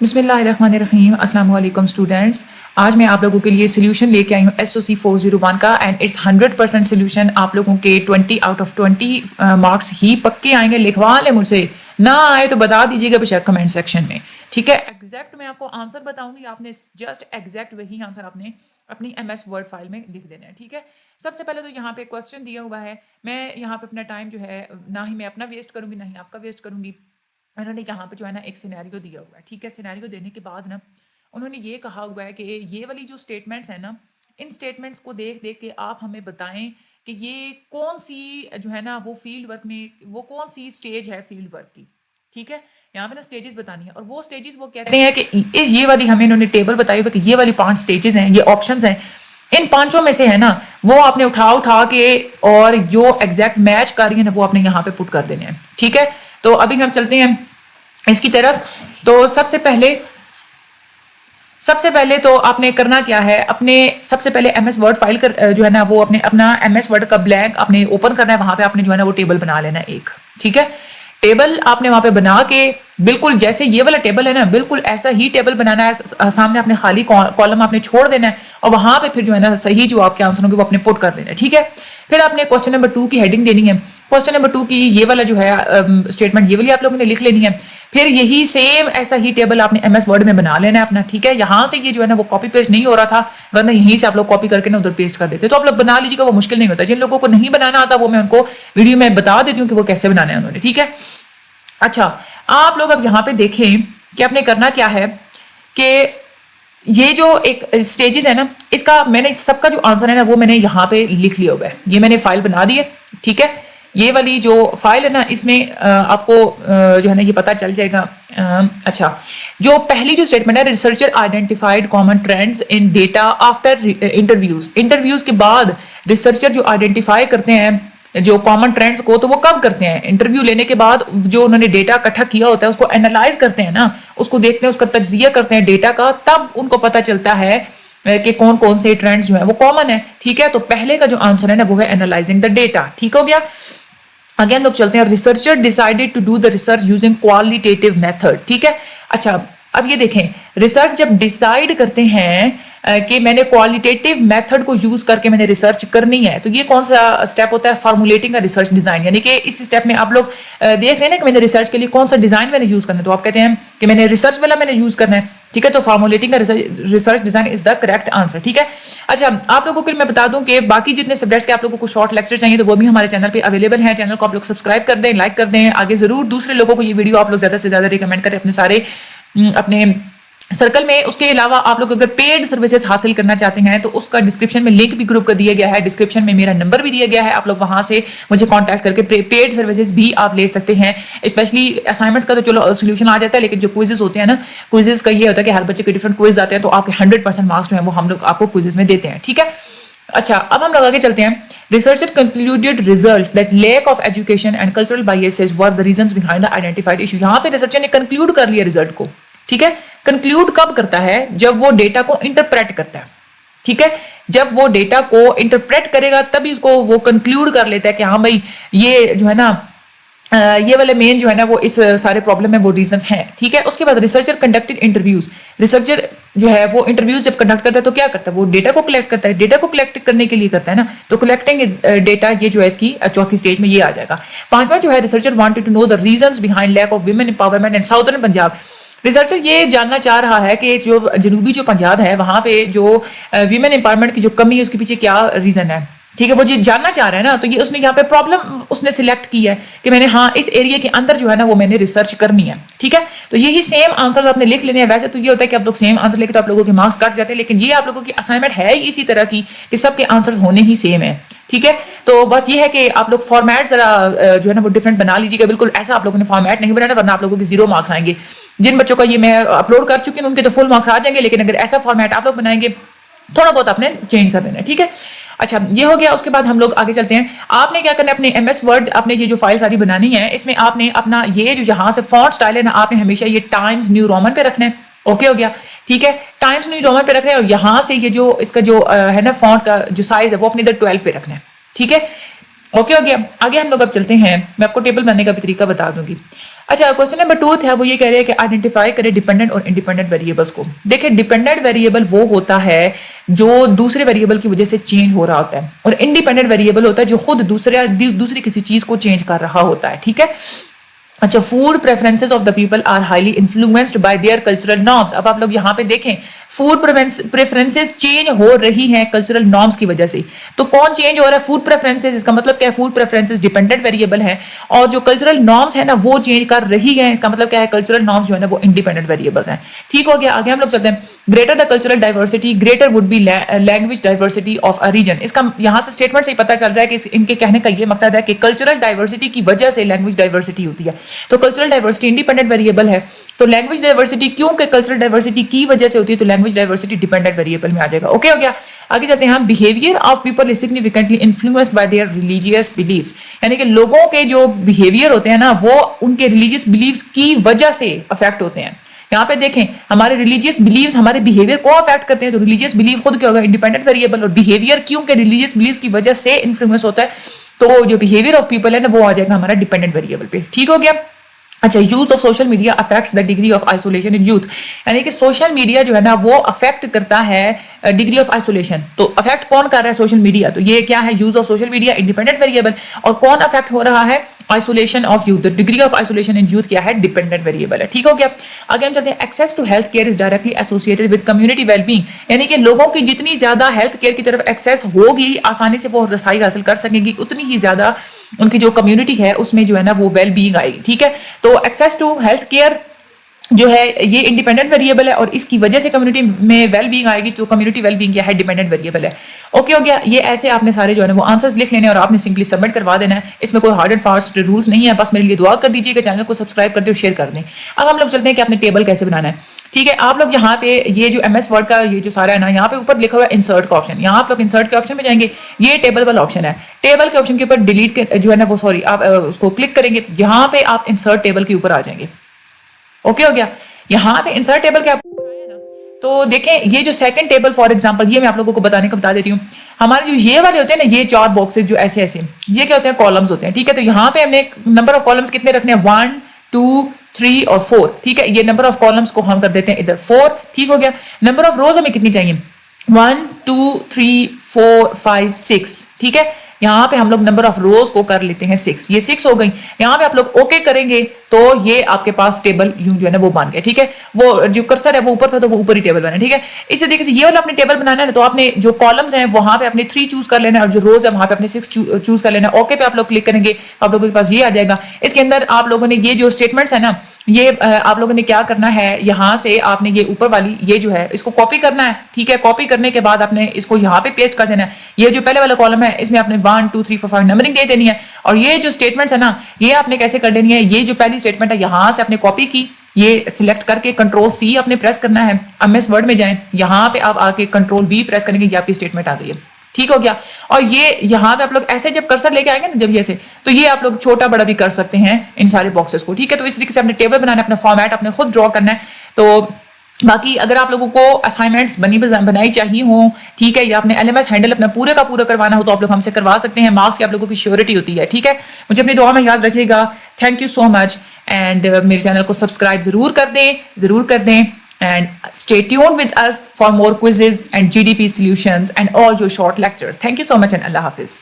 बिस्मिल्लाहिर्रहमानिर्रहीम। अस्सलाम वालेकुम स्टूडेंट्स। आज मैं आप लोगों के लिए सोल्यूशन लेके आई हूँ SOC 401 का एंड इट्स 100% सोल्यूशन। आप लोगों के 20 आउट ऑफ 20 मार्क्स ही पक्के आएंगे। लिखवा लें मुझसे, ना आए तो बता दीजिएगा बेशक कमेंट सेक्शन में, ठीक है। एग्जैक्ट मैं आपको आंसर बताऊंगी, आपने जस्ट एग्जैक्ट वही आंसर आपने अपनी MS वर्ड फाइल में लिख देना है, ठीक है। सबसे पहले तो यहाँ पे क्वेश्चन दिया हुआ है, मैं यहाँ पे अपना टाइम जो है ना ही मैं अपना वेस्ट करूँगी ना ही आपका वेस्ट करूँगी। उन्होंने यहाँ पे जो है ना एक सिनेरियो दिया हुआ है, ठीक है। सिनेरियो देने के बाद ना उन्होंने ये कहा हुआ है कि ये वाली जो स्टेटमेंट्स हैं ना, इन स्टेटमेंट्स को देख देख के आप हमें बताएं कि ये कौन सी जो है ना वो फील्ड वर्क में वो कौन सी स्टेज है फील्ड वर्क की, ठीक है। यहाँ पे ना स्टेजेस बतानी है और वो स्टेजेस वो कहते हैं कि इस ये वाली हमें इन्होंने टेबल बताई हुई कि ये वाली 5 स्टेजेस हैं, ये ऑप्शंस हैं। इन पांचों में से है ना वो आपने उठा के और जो एग्जैक्ट मैच कर रही है ना वो आपने यहाँ पे पुट कर देने हैं, ठीक है। तो अभी हम चलते हैं इसकी तरफ। तो सबसे पहले तो आपने करना क्या है, अपने सबसे पहले MS वर्ड फाइल कर जो है ना वो अपने अपना MS वर्ड का ब्लैंक आपने ओपन करना है। वहां पे आपने जो है ना वो टेबल बना लेना है एक, ठीक है। टेबल आपने वहां पे बना के बिल्कुल जैसे ये वाला टेबल है ना बिल्कुल ऐसा ही टेबल बनाना है। सामने आपने खाली कॉलम आपने छोड़ देना है और वहां पे फिर जो है ना सही जो आपके आंसर होंगे वो अपने पुट कर देना है, ठीक है। फिर आपने क्वेश्चन नंबर 2 की हेडिंग देनी है। क्वेश्चन नंबर 2 की ये वाला जो है स्टेटमेंट ये वाली आप लोगों ने लिख लेनी है। फिर यही सेम ऐसा ही टेबल आपने MS वर्ड में बना लेना है अपना, ठीक है। यहाँ से ये जो है ना वो कॉपी पेस्ट नहीं हो रहा था, वरना यहीं से आप लोग कॉपी करके ना उधर पेस्ट कर देते। तो आप लोग बना लीजिएगा, वो मुश्किल नहीं होता। जिन लोगों को नहीं बनाना आता वो मैं उनको वीडियो में बता देती हूँ कि वो कैसे बनाना है उन्होंने, ठीक है। अच्छा, आप लोग अब यहाँ पे देखें कि आपने करना क्या है कि ये जो एक स्टेजेस है ना इसका मैंने सबका जो आंसर है ना वो मैंने यहाँ पे लिख लिया हुआ है। ये मैंने फाइल बना दी है, ठीक है। ये वाली जो फाइल है ना इसमें आपको जो है ना ये पता चल जाएगा। अच्छा, जो पहली जो स्टेटमेंट है, researcher identified common trends in data after interviews के बाद रिसर्चर जो आइडेंटिफाई करते हैं जो कॉमन ट्रेंड्स को, तो वो कब करते हैं? इंटरव्यू लेने के बाद जो उन्होंने डेटा इकट्ठा किया होता है उसको एनालाइज करते हैं ना, उसको देखते हैं, उसका तज्जिया करते हैं डेटा का, तब उनको पता चलता है कि कौन कौन से ट्रेंड्स जो है वो कॉमन है, ठीक है। तो पहले का जो आंसर है ना वो है एनालाइजिंग द डेटा, ठीक हो गया। आगे हम लोग चलते हैं, researcher decided to do the research using qualitative method, ठीक है। अच्छा, अब ये देखें, रिसर्च जब डिसाइड करते हैं कि मैंने क्वालिटेटिव मेथड को यूज करके मैंने रिसर्च करनी है, तो ये कौन सा स्टेप होता है? फॉर्मुलेटिंग का रिसर्च डिजाइन। यानी कि इस स्टेप में आप लोग देख रहे हैं ना कि मैंने रिसर्च के लिए कौन सा डिजाइन मैंने यूज करना है, तो आप कहते हैं कि मैंने रिसर्च वाला मैंने यूज करना है, ठीक है। तो फॉर्मुलेटिंग का research design is the correct answer, ठीक है। अच्छा, आप लोगों को मैं बता दूं कि बाकी जितने सब्जेक्ट्स के आप लोगों को शॉर्ट लेक्चर चाहिए तो वो भी हमारे चैनल पे अवेलेबल है। चैनल को आप लोग सब्सक्राइब कर दें, लाइक कर दें, आगे जरूर दूसरे लोगों को ये वीडियो आप लोग ज्यादा से ज्यादा रिकमेंड करें अपने सारे अपने सर्कल में। उसके अलावा आप लोग अगर पेड सर्विसेज हासिल करना चाहते हैं तो उसका डिस्क्रिप्शन में लिंक भी ग्रुप का दिया गया है, डिस्क्रिप्शन में मेरा नंबर भी दिया गया है, आप लोग वहां से मुझे कांटेक्ट करके पेड सर्विसेज भी आप ले सकते हैं। स्पेशली असाइनमेंट्स का तो चलो सोल्यूशन आ जाता है, लेकिन जो क्विजेस होते हैं ना, क्विजेस का ये होता है कि हर बच्चे के डिफरेंट क्विज आते हैं, तो आपके 100% मार्क्स जो है वो हम लोग आपको क्विजेस में देते हैं, ठीक है। अच्छा, अब हम लोग आगे चलते हैं। Researcher concluded results that lack of education and cultural biases were the reasons behind the identified issue. यहाँ पे रिसर्चर ने कंक्लूड कर लिया रिजल्ट को, ठीक है। कंक्लूड कब करता है? जब वो डेटा को इंटरप्रेट करता है, ठीक है। जब वो डेटा को इंटरप्रेट करेगा तभी उसको वो कंक्लूड कर लेता है कि हाँ भाई ये जो है ना ये वाले मेन जो है ना वो इस सारे प्रॉब्लम में वो रीजंस हैं, ठीक है। उसके बाद रिसर्चर कंडक्टेड इंटरव्यूज। रिसर्चर जो है वो इंटरव्यूज जब कंडक्ट करता है तो क्या करता है? वो डेटा को कलेक्ट करता है। डेटा को कलेक्ट करने के लिए करता है ना, तो कलेक्टिंग डेटा ये जो है इसकी चौथी स्टेज में ये आ जाएगा। पांचवा जो है, researcher wanted to know the reasons behind lack of women empowerment in southern Punjab. Researcher ये जानना चाह रहा है कि जो जनूबी जो पंजाब है वहां पे जो वीमेन एम्पावरमेंट की जो कमी है उसके पीछे क्या रीजन है, ठीक है। वो जी जानना चाह रहे हैं ना, तो ये उसने यहाँ पे प्रॉब्लम उसने सिलेक्ट की है कि मैंने हाँ इस एरिया के अंदर जो है ना वो मैंने रिसर्च करनी है, ठीक है। तो यही सेम आंसर आपने लिख लेने हैं। वैसे तो ये होता है कि आप लोग सेम आंसर लेके तो आप लोगों के मार्क्स कट जाते हैं, लेकिन ये आप लोगों की असाइनमेंट है ही इसी तरह की कि सबके आंसर होने ही सेम है, ठीक है। तो बस ये है कि आप लोग फॉर्मेट जरा जो है ना वो डिफरेंट बना लीजिएगा। बिल्कुल ऐसा आप लोगों ने फॉर्मेट नहीं बनाना, वरना आप लोगों के 0 मार्क्स आएंगे। जिन बच्चों का ये मैं अपलोड कर चुकी हूँ उनके तो फुल मार्क्स आ जाएंगे, लेकिन अगर ऐसा फॉर्मेट आप लोग बनाएंगे थोड़ा बहुत आपने चेंज कर देना है, ठीक है। अच्छा, ये हो गया। उसके बाद हम लोग आगे चलते हैं। आपने क्या करना है, अपने MS वर्ड आपने ये जो फाइल सारी बनानी है इसमें आपने अपना ये जो यहाँ से फॉन्ट स्टाइल है ना आपने हमेशा ये टाइम्स न्यू रोमन पे रखना है, ओके हो गया, ठीक है। टाइम्स न्यू रोमन पे रखना है और यहाँ से ये जो इसका जो है ना फॉन्ट का जो साइज है वो अपने इधर 12 पे रखना है, ठीक है, ओके हो गया। आगे हम लोग अब चलते हैं, मैं आपको टेबल बनाने का भी तरीका बता दूंगी। अच्छा, क्वेश्चन नंबर 2 था, वो ये कह रहे हैं कि आइडेंटिफाई करें डिपेंडेंट और इंडिपेंडेंट वेरिएबल्स को। देखिए, डिपेंडेंट वेरिएबल वो होता है जो दूसरे वेरिएबल की वजह से चेंज हो रहा होता है, और इंडिपेंडेंट वेरिएबल होता है जो खुद दूसरी किसी चीज को चेंज कर रहा होता है। ठीक है। अच्छा, food preferences of the people are highly influenced by their cultural norms. अब आप लोग यहाँ पे देखें, फूड प्रेफरेंसेस चेंज हो रही हैं कल्चरल नॉर्म्स की वजह से। तो कौन चेंज हो रहा है? Food preferences. इसका मतलब क्या है? फूड प्रेफरेंसेस डिपेंडेंट वेरिएबल है, और जो कल्चरल नॉर्म्स है ना वो चेंज कर रही है। इसका मतलब क्या है? कल्चरल नॉर्म्स जो है ना वो इंडिपेंडेंट वेरिएबल्स हैं। ठीक हो गया। आगे हम लोग चलते हैं। Greater the cultural diversity greater would be language diversity of a region. इसका यहाँ से स्टेटमेंट से ही पता चल रहा है कि इनके कहने का ये मकसद है कि कल्चरल डाइवर्सिटी की वजह से लैंग्वेज डाइवर्सिटी होती है। तो कल्चरल डाइवर्सिटी इंडिपेंडेंट वेरिएबल है, तो लैंग्वेज डाइवर्सिटी क्योंकि कल्चरल डाइवर्सिटी की वजह से होती है, तो लैंग्वेज डाइवर्सिटी डिपेंडेंट वेरिएबल में आ जाएगा। ओके हो गया। आगे चलते हैं हम। Behaviour of people is significantly influenced by their religious beliefs. यानी कि लोगों के जो बिहेवियर होते हैं ना वो उनके रिलीजियस बिलीव्स की वजह से अफेक्ट होते हैं। यहाँ पे देखें, हमारे रिलीजियस बिलीव्स हमारे बिहेवियर को अफेक्ट करते हैं, तो रिलीजियस बिलीव खुद क्या होगा? Independent variable. और बिहेवियर क्योंकि रिलीजियस बिलीव्स की वजह से इन्फ्लुएंस होता है, तो जो बिहेवियर ऑफ पीपल है ना वो आ जाएगा हमारा डिपेंडेंट वेरिएबल पे। ठीक हो गया। अच्छा, use of social media affects the degree of isolation in youth. यानी कि सोशल मीडिया जो है ना वो अफेक्ट करता है डिग्री ऑफ आइसोलेशन। तो अफेक्ट कौन कर रहा है? Social media. तो ये क्या है? Use of social media independent variable. और कौन अफेक्ट हो रहा है? Isolation of youth. Degree of isolation in youth क्या है? डिपेंडेंट वेरिएबल है। ठीक हो गया। आगे हम चलते हैं। Access to health care is directly associated with community wellbeing. यानी कि लोगों की जितनी ज्यादा हेल्थ केयर की तरफ एक्सेस होगी, आसानी से वो रसाई हासिल कर सकेंगी, उतनी ही ज्यादा उनकी जो कम्युनिटी है उसमें जो है ना वो वेलबींग आएगी। ठीक है। तो एक्सेस टू हेल्थ केयर जो है ये इंडिपेंडेंट वेरिएबल है, और इसकी वजह से कम्युनिटी में वेल बीइंग आएगी, तो कम्युनिटी वेल बीइंग क्या है? डिपेंडेंट वेरिएबल है। ओके हो गया। ये ऐसे आपने सारे जो है ना वो आंसर्स लिख लेने और आपने सिंपली सबमिट करवा देना है। इसमें कोई हार्ड एंड फास्ट रूल्स नहीं है, बस मेरे लिए दुआ कर दीजिएगा, चैनल को सब्सक्राइब कर दे और शेयर कर दें। अब हम लोग चलते हैं कि आपने टेबल कैसे बनाना है। ठीक है। आप लोग यहाँ पे ये जो MS वर्ड का ये जो सारा है ना, यहाँ पे ऊपर लिखा हुआ है इंसर्ट का ऑप्शन। यहाँ आप लोग इंसर्ट के ऑप्शन में जाएंगे, ये टेबल वाला ऑप्शन है। टेबल के ऑप्शन के ऊपर डिलीट जो है ना वो सॉरी आप उसको क्लिक करेंगे, यहाँ पे आप इंसर्ट टेबल के ऊपर आ जाएंगे। ओके हो गया। यहाँ पे इंसर्ट टेबल के तो देखें, ये जो सेकंड टेबल फॉर एग्जांपल, ये मैं आप लोगों को बता देती हूँ। हमारे जो ये वाले होते हैं ना, ये 4 बॉक्सेस जो ऐसे ऐसे, ये क्या होते हैं? कॉलम्स होते हैं। ठीक है। तो यहाँ पे हमने नंबर ऑफ कॉलम्स कितने रखने हैं? 1 2 3 और 4। ठीक है। ये नंबर ऑफ कॉलम्स को हम कर देते हैं इधर 4। ठीक हो गया। नंबर ऑफ रोज हमें कितनी चाहिए? 1 2 3 4 5 6। ठीक है। यहाँ पे हम लोग नंबर ऑफ रोज को कर लेते हैं 6। ये 6 हो गई। यहाँ पे आप लोग ओके करेंगे तो ये आपके पास टेबल यूं जो है ना वो बन गया। ठीक है। वो जो कर्सर है वो ऊपर था तो वो ऊपर ही टेबल बना। ठीक है। इसी तरीके से ये वाला अपने टेबल बनाना है, तो आपने जो कॉलम्स हैं वहां पे अपने 3 चूज कर लेना है, और जो रोज है वहां पे अपने 6 चूज कर लेना है। ओके पे आप लोग क्लिक करेंगे, आप लोगों के पास ये आ जाएगा। इसके अंदर आप लोगों ने ये जो स्टेटमेंट्स है ना, ये आप लोगों ने क्या करना है, यहाँ से आपने ये ऊपर वाली ये जो है इसको कॉपी करना है। ठीक है। कॉपी करने के बाद आपने इसको यहाँ पे पेस्ट कर देना है। ये जो पहले वाला कॉलम है इसमें आपने 1 2 3 4 5 नंबरिंग दे देनी है, और ये जो स्टेटमेंट्स है ना ये आपने कैसे कर देनी है? ये जो पहली स्टेटमेंट है यहाँ से आपने कॉपी की, ये सिलेक्ट करके Ctrl+C आपने प्रेस करना है। MS वर्ड में जाएं, यहाँ पे आप आके Ctrl+V प्रेस करेंगे, ये आपकी स्टेटमेंट आ गई है। ठीक हो गया। और ये यहाँ पे आप लोग ऐसे जब कर्सर लेके आएंगे ना, जब ये ऐसे, तो ये आप लोग छोटा बड़ा भी कर सकते हैं इन सारे बॉक्सेस को। ठीक है। तो इस तरीके से अपने टेबल बनाना है, अपना फॉर्मेट अपने खुद ड्रॉ करना है। तो बाकी अगर आप लोगों को असाइनमेंट्स बनाई चाहिए हो, ठीक है, या आपने LMS हैंडल अपना पूरे का पूरा करवाना हो तो आप लोग हमसे करवा सकते हैं। मार्क्स की आप लोगों की श्योरिटी होती है। ठीक है। मुझे अपनी दुआ में याद रखिएगा। Thank you so much, and मेरे चैनल को सब्सक्राइब जरूर कर दें, and stay tuned with us for more quizzes and GDP solutions and all your short lectures. Thank you so much and Allah Hafiz.